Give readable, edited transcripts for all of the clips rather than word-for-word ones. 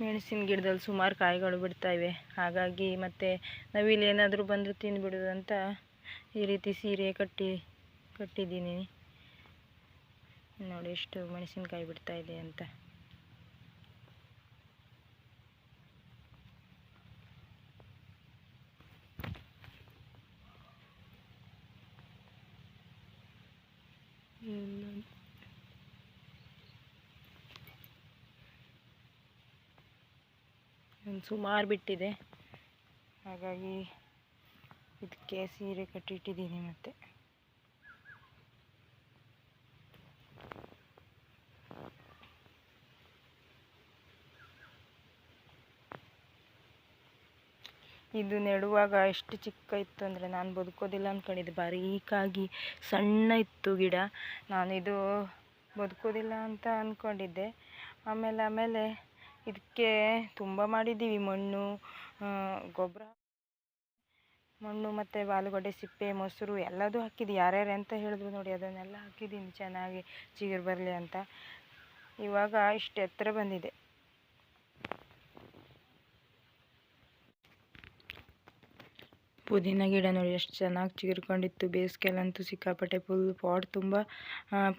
ಮೆಣಸಿನ ಗಿಡದಲ್ಲಿ ಸುಮಾರು ಕಾಯಿಗಳು ಬಿಡ್ತಾಯಿವೆ. ಹಾಗಾಗಿ ಮತ್ತು ನವಿಲು ಏನಾದರೂ ಬಂದರೂ ತಿಂದುಬಿಡೋದು ಅಂತ ಈ ರೀತಿ ಸೀರೆ ಕಟ್ಟಿದ್ದೀನಿ. ನೋಡಿ ಎಷ್ಟು ಮೆಣಸಿನಕಾಯಿ ಬಿಡ್ತಾ ಇದೆ ಅಂತ. ಸುಮಾರು ಬಿಟ್ಟಿದೆ, ಹಾಗಾಗಿ ಇದಕ್ಕೆ ಸೀರೆ ಕಟ್ಟಿಟ್ಟಿದ್ದೀನಿ. ಮತ್ತು ಇದು ನೆಡುವಾಗ ಎಷ್ಟು ಚಿಕ್ಕ ಇತ್ತು ಅಂದರೆ ನಾನು ಬದುಕೋದಿಲ್ಲ ಅಂದ್ಕೊಂಡಿದ್ದೆ. ಬಾರೀಕಾಗಿ ಸಣ್ಣ ಇತ್ತು ಗಿಡ. ನಾನು ಇದು ಬದುಕೋದಿಲ್ಲ ಅಂತ ಅಂದ್ಕೊಂಡಿದ್ದೆ. ಆಮೇಲೆ ಇದಕ್ಕೆ ತುಂಬ ಮಾಡಿದ್ದೀವಿ. ಮಣ್ಣು ಮತ್ತು ಆಲೂಗಡ್ಡೆ ಸಿಪ್ಪೆ, ಮೊಸರು ಎಲ್ಲದೂ ಹಾಕಿದ್ದು. ಯಾರ್ಯಾರು ಅಂತ ಹೇಳಿದ್ರು ನೋಡಿ, ಅದನ್ನೆಲ್ಲ ಹಾಕಿದ್ದೀನಿ ಚೆನ್ನಾಗಿ ಚಿಗುರು ಬರಲಿ ಅಂತ. ಇವಾಗ ಇಷ್ಟು ಎತ್ತರ ಬಂದಿದೆ. ಪುದೀನ ಗಿಡ ನೋಡಿ ಎಷ್ಟು ಚೆನ್ನಾಗಿ ಚಿಗುರ್ಕೊಂಡಿತ್ತು. ಬೇಸಿಗೆಲ್ಲಂತೂ ಸಿಕ್ಕಾಪಟ್ಟೆ ಫುಲ್ ಪಾಟ್ ತುಂಬ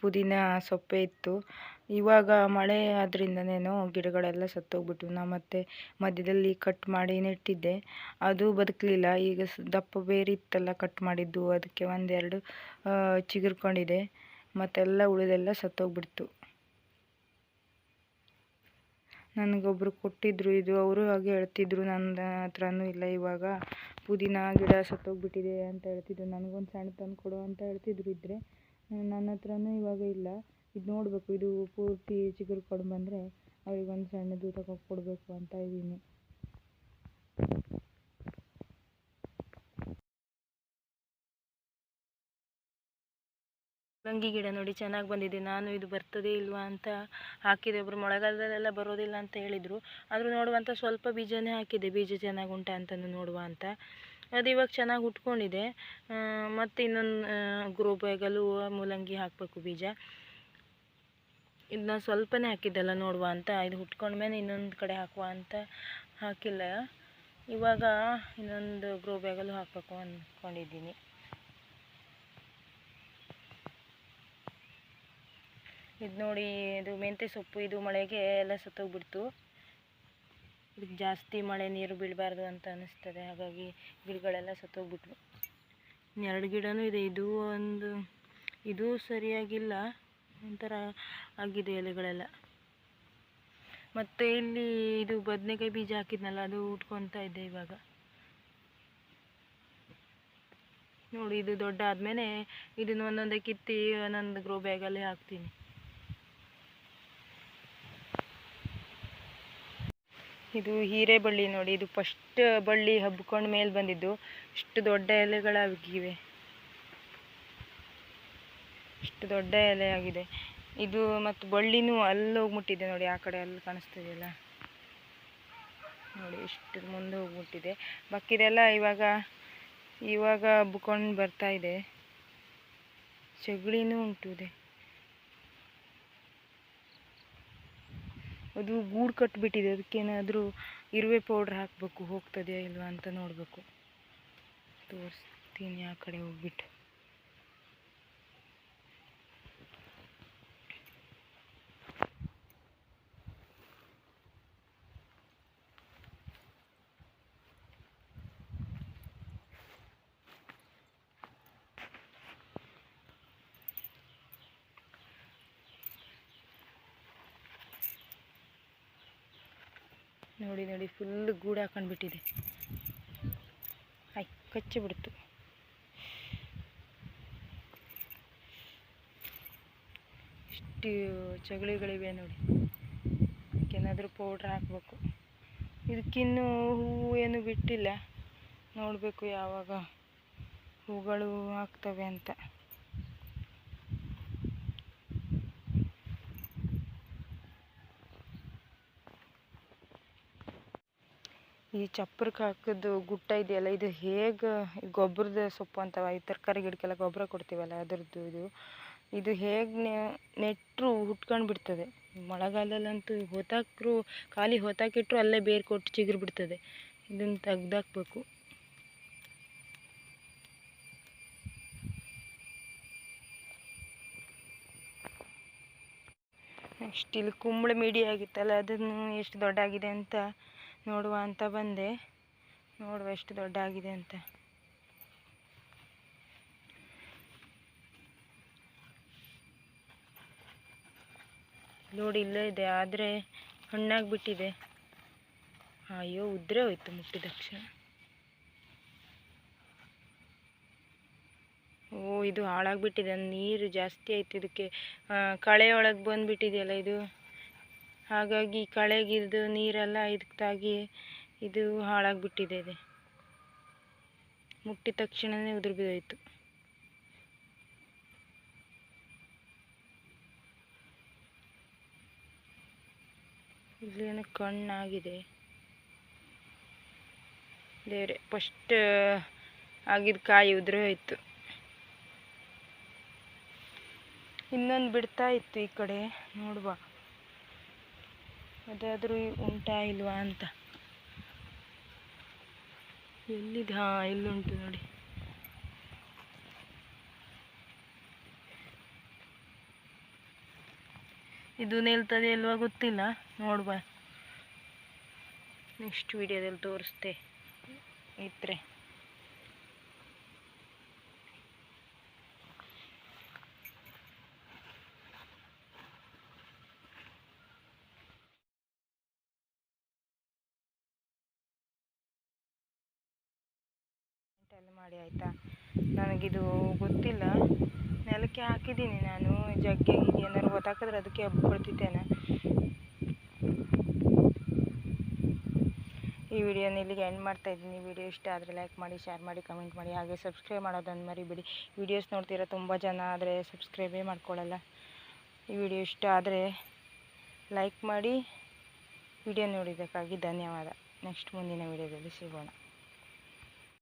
ಪುದೀನ ಸೊಪ್ಪೆ ಇತ್ತು. ಇವಾಗ ಮಳೆ ಆದ್ರಿಂದನೇನೋ ಗಿಡಗಳೆಲ್ಲ ಸತ್ತೋಗ್ಬಿಟ್ಟು. ನಾ ಮತ್ತೆ ಮಧ್ಯದಲ್ಲಿ ಕಟ್ ಮಾಡಿ ನೆಟ್ಟಿದ್ದೆ, ಅದು ಬದುಕಲಿಲ್ಲ. ಈಗ ದಪ್ಪ ಬೇರೆ ಇತ್ತಲ್ಲ ಕಟ್ ಮಾಡಿದ್ದು, ಅದಕ್ಕೆ ಒಂದೆರಡು ಚಿಗುರ್ಕೊಂಡಿದೆ. ಮತ್ತೆಲ್ಲ ಉಳಿದೆಲ್ಲ ಸತ್ತೋಗ್ಬಿಡ್ತು. ನನಗೊಬ್ಬರು ಕೊಟ್ಟಿದ್ದರು ಇದು. ಅವರು ಹಾಗೆ ಹೇಳ್ತಿದ್ರು, ನನ್ನ ಹತ್ರನೂ ಇಲ್ಲ ಇವಾಗ, ಪುದೀನ ಗಿಡ ಸತ್ತೋಗ್ಬಿಟ್ಟಿದೆ ಅಂತ ಹೇಳ್ತಿದ್ರು. ನನಗೊಂದು ಸಣ್ಣ ತಂದು ಕೊಡು ಅಂತ ಹೇಳ್ತಿದ್ರು. ಇದ್ದರೆ ನನ್ನ ಹತ್ರನೂ ಇವಾಗ ಇಲ್ಲ. ಇದು ನೋಡಬೇಕು, ಇದು ಪೂರ್ತಿ ಚಿಗುರ್ಕೊಂಡು ಬಂದರೆ ಅವ್ರಿಗೊಂದು ಸಣ್ಣದು ಕೊಡಬೇಕು ಅಂತ ಇದ್ದೀನಿ. ಮೂಲಂಗಿ ಗಿಡ ನೋಡಿ ಚೆನ್ನಾಗಿ ಬಂದಿದೆ. ನಾನು ಇದು ಬರ್ತದೆ ಇಲ್ವಾ ಅಂತ ಹಾಕಿದೆ. ಒಬ್ಬರು ಮಳೆಗಾಲದಲ್ಲೆಲ್ಲ ಬರೋದಿಲ್ಲ ಅಂತ ಹೇಳಿದರು. ಆದರೂ ನೋಡುವಂಥ ಸ್ವಲ್ಪ ಬೀಜನೇ ಹಾಕಿದೆ, ಬೀಜ ಚೆನ್ನಾಗಿ ಉಂಟಾ ಅಂತಲೂ ನೋಡುವ ಅಂತ. ಅದು ಇವಾಗ ಚೆನ್ನಾಗಿ ಹುಟ್ಕೊಂಡಿದೆ. ಮತ್ತು ಇನ್ನೊಂದು ಗ್ರೋ ಬ್ಯಾಗಲ್ಲೂ ಮೂಲಂಗಿ ಹಾಕಬೇಕು ಬೀಜ. ಇದನ್ನ ಸ್ವಲ್ಪನೇ ಹಾಕಿದ್ದೆಲ್ಲ ನೋಡುವ ಅಂತ. ಇದು ಹುಟ್ಕೊಂಡ್ಮೇಲೆ ಇನ್ನೊಂದು ಕಡೆ ಹಾಕುವ ಅಂತ ಹಾಕಿಲ್ಲ. ಇವಾಗ ಇನ್ನೊಂದು ಗ್ರೋ ಬ್ಯಾಗಲ್ಲೂ ಹಾಕಬೇಕು ಅಂದ್ಕೊಂಡಿದ್ದೀನಿ. ಇದು ನೋಡಿ, ಇದು ಮೆಂತ್ಯ ಸೊಪ್ಪು. ಇದು ಮಳೆಗೆ ಎಲ್ಲ ಸತ್ತೋಗ್ಬಿಡ್ತು. ಇದಕ್ಕೆ ಜಾಸ್ತಿ ಮಳೆ ನೀರು ಬೀಳಬಾರ್ದು ಅಂತ ಅನ್ನಿಸ್ತದೆ, ಹಾಗಾಗಿ ಗಿಡಗಳೆಲ್ಲ ಸತ್ತೋಗ್ಬಿಟ್ವು. 2 ಗಿಡನೂ ಇದೆ. ಇದು ಸರಿಯಾಗಿಲ್ಲ, ಒಂಥರ ಆಗಿದೆ ಎಲೆಗಳೆಲ್ಲ. ಮತ್ತು ಇಲ್ಲಿ ಇದು ಬದನೆಕಾಯಿ ಬೀಜ ಹಾಕಿದ್ನಲ್ಲ, ಅದು ಉಟ್ಕೊತಾ ಇದೆ ಇವಾಗ. ನೋಡಿ, ಇದು ದೊಡ್ಡ ಆದಮೇಲೆ ಇದನ್ನು ಒಂದೊಂದೇ ಕಿತ್ತಿ ಒಂದೊಂದು ಗ್ರೋ ಬ್ಯಾಗಲ್ಲಿ ಹಾಕ್ತೀನಿ. ಇದು ಹೀರೆಬಳ್ಳಿ ನೋಡಿ. ಇದು ಫಸ್ಟ್ ಬಳ್ಳಿ ಹಬ್ಕೊಂಡು ಮೇಲೆ ಬಂದಿದ್ದು. ಇಷ್ಟು ದೊಡ್ಡ ಎಲೆಗಳಾಗಿವೆ, ಇಷ್ಟು ದೊಡ್ಡ ಎಲೆ ಆಗಿದೆ ಇದು. ಮತ್ತು ಬಳ್ಳಿನೂ ಅಲ್ಲಿ ಹೋಗ್ಬಿಟ್ಟಿದೆ ನೋಡಿ, ಆ ಕಡೆ ಅಲ್ಲಿ ಕಾಣಿಸ್ತಿದೆಯಲ್ಲ ನೋಡಿ, ಇಷ್ಟು ಮುಂದೆ ಹೋಗ್ಬಿಟ್ಟಿದೆ. ಬಾಕಿದೆಲ್ಲ ಇವಾಗ ಹಬ್ಕೊಂಡು ಬರ್ತಾ ಇದೆ. ಚಗುಳಿನೂ ಉಂಟು ಇದೆ. ಅದು ಗೂಡು ಕಟ್ಟಿಬಿಟ್ಟಿದೆ. ಅದಕ್ಕೇನಾದರೂ ಇರುವೆ ಪೌಡ್ರ್ ಹಾಕಬೇಕು, ಹೋಗ್ತದೆಯಾ ಇಲ್ವಾ ಅಂತ ನೋಡಬೇಕು. ತೋರಿಸ್ತೀನಿ ಆ ಕಡೆ ಹೋಗ್ಬಿಟ್ಟು. ನೋಡಿ ಫುಲ್ ಗೂಡು ಹಾಕೊಂಡ್ಬಿಟ್ಟಿದೆ. ಕಚ್ಚಿಬಿಡ್ತು. ಇಷ್ಟು ಚಗುಳಿಗಳಿವೆ ನೋಡಿ. ಅದಕ್ಕೇನಾದರೂ ಪೌಡ್ರ್ ಹಾಕಬೇಕು. ಇದಕ್ಕಿನ್ನೂ ಹೂವು ಏನು ಬಿಟ್ಟಿಲ್ಲ, ನೋಡಬೇಕು ಯಾವಾಗ ಹೂಗಳು ಆಗ್ತವೆ ಅಂತ. ಈ ಚಪ್ಪರಕ್ಕೆ ಹಾಕಿದ್ದು ಗುಟ್ಟ ಇದೆಯಲ್ಲ, ಇದು ಹೇಗೆ ಗೊಬ್ಬರದ ಸೊಪ್ಪು ಅಂತವ. ಈ ತರಕಾರಿ ಗಿಡಕ್ಕೆಲ್ಲ ಗೊಬ್ಬರ ಕೊಡ್ತೀವಲ್ಲ ಅದರದ್ದು ಇದು. ಇದು ಹೇಗೆ ನೆಟ್ಟರು ಹುಟ್ಕೊಂಡು ಬಿಡ್ತದೆ. ಮಳೆಗಾಲದಲ್ಲಂತೂ ಖಾಲಿ ಹೊತ್ತಾಕಿಟ್ರು ಅಲ್ಲೇ ಬೇರು ಕೊಟ್ಟು ಚಿಗುರು ಬಿಡ್ತದೆ. ಇದನ್ನು ತೆಗ್ದಾಕ್ಬೇಕು. ನೆಕ್ಸ್ಟ್ ಇಲ್ಲಿ ಕುಂಬಳ ಮಿಡಿ ಆಗಿತ್ತಲ್ಲ, ಅದನ್ನು ಎಷ್ಟು ದೊಡ್ಡ ಆಗಿದೆ ಅಂತ ನೋಡುವ ಅಂತ ಬಂದೆ. ನೋಡುವ ಎಷ್ಟು ದೊಡ್ಡ ಆಗಿದೆ ಅಂತ. ನೋಡಿ ಇಲ್ಲೇ ಇದೆ, ಆದರೆ ಹಣ್ಣಾಗಿಬಿಟ್ಟಿದೆ. ಅಯ್ಯೋ, ಉದ್ರೆ ಹೋಯ್ತು ಮುಟ್ಟಿದ ತಕ್ಷಣ. ಓ, ಇದು ಹಾಳಾಗಿಬಿಟ್ಟಿದೆ. ನೀರು ಜಾಸ್ತಿ ಆಯ್ತು ಇದಕ್ಕೆ. ಕಳೆಯೊಳಗೆ ಬಂದುಬಿಟ್ಟಿದೆಯಲ್ಲ ಇದು, ಹಾಗಾಗಿ ಕಳೆಗಿದ್ದು ನೀರೆಲ್ಲ ಇದಕ್ಕೆ ತಾಗಿ ಇದು ಹಾಳಾಗಿಬಿಟ್ಟಿದೆ. ಇದೆ ಮುಟ್ಟಿದ ತಕ್ಷಣವೇ ಉದುರು ಬಿದ್ದೋಯ್ತು. ಇಲ್ಲೇನು ಕಣ್ಣಾಗಿದೆ. ದೇವ್ರೆ, ಫಸ್ಟ್ ಆಗಿದ್ದ ಕಾಯಿ ಉದುರು ಹೋಯ್ತು. ಇನ್ನೊಂದು ಬಿಡ್ತಾ ಇತ್ತು ಈ ಕಡೆ, ನೋಡುವ ಅದಾದರೂ ಉಂಟಾ ಇಲ್ವಾ ಅಂತ. ಎಲ್ಲಿದೆ? ಹಾಂ, ಇಲ್ಲುಂಟು ನೋಡಿ. ಇದು ನಿಲ್ತದೆ ಅಲ್ವಾ ಗೊತ್ತಿಲ್ಲ, ನೋಡುವ. ನೆಕ್ಸ್ಟ್ ವಿಡಿಯೋದಲ್ಲಿ ತೋರಿಸ್ತೆ ಇದ್ರೆ. ಮಾಡಿ ಆಯಿತಾ. ನನಗಿದು ಗೊತ್ತಿಲ್ಲ, ನೆಲಕ್ಕೆ ಹಾಕಿದ್ದೀನಿ ನಾನು. ಜಗ್ಗೆ ಏನಾದ್ರು ಗೊತ್ತಾಕಿದ್ರೆ ಅದಕ್ಕೆ ಹಬ್ಬಿಕೊಳ್ತಿದ್ದೇನೆ. ಈ ವಿಡಿಯೋನ ಇಲ್ಲಿಗೆ ಎಂಡ್ ಮಾಡ್ತಾಯಿದ್ದೀನಿ. ವಿಡಿಯೋ ಇಷ್ಟ ಆದರೆ ಲೈಕ್ ಮಾಡಿ, ಶೇರ್ ಮಾಡಿ, ಕಮೆಂಟ್ ಮಾಡಿ, ಹಾಗೆ ಸಬ್ಸ್ಕ್ರೈಬ್ ಮಾಡೋದನ್ನು ಮರಿಬೇಡಿ. ವಿಡಿಯೋಸ್ ನೋಡ್ತೀರಾ ತುಂಬ ಜನ, ಆದರೆ ಸಬ್ಸ್ಕ್ರೈಬೇ ಮಾಡ್ಕೊಳ್ಳಲ್ಲ. ಈ ವಿಡಿಯೋ ಇಷ್ಟ ಆದರೆ ಲೈಕ್ ಮಾಡಿ. ವಿಡಿಯೋ ನೋಡಿದ್ದಕ್ಕಾಗಿ ಧನ್ಯವಾದ. ನೆಕ್ಸ್ಟ್ ಮುಂದಿನ ವಿಡಿಯೋದಲ್ಲಿ ಸಿಗೋಣ.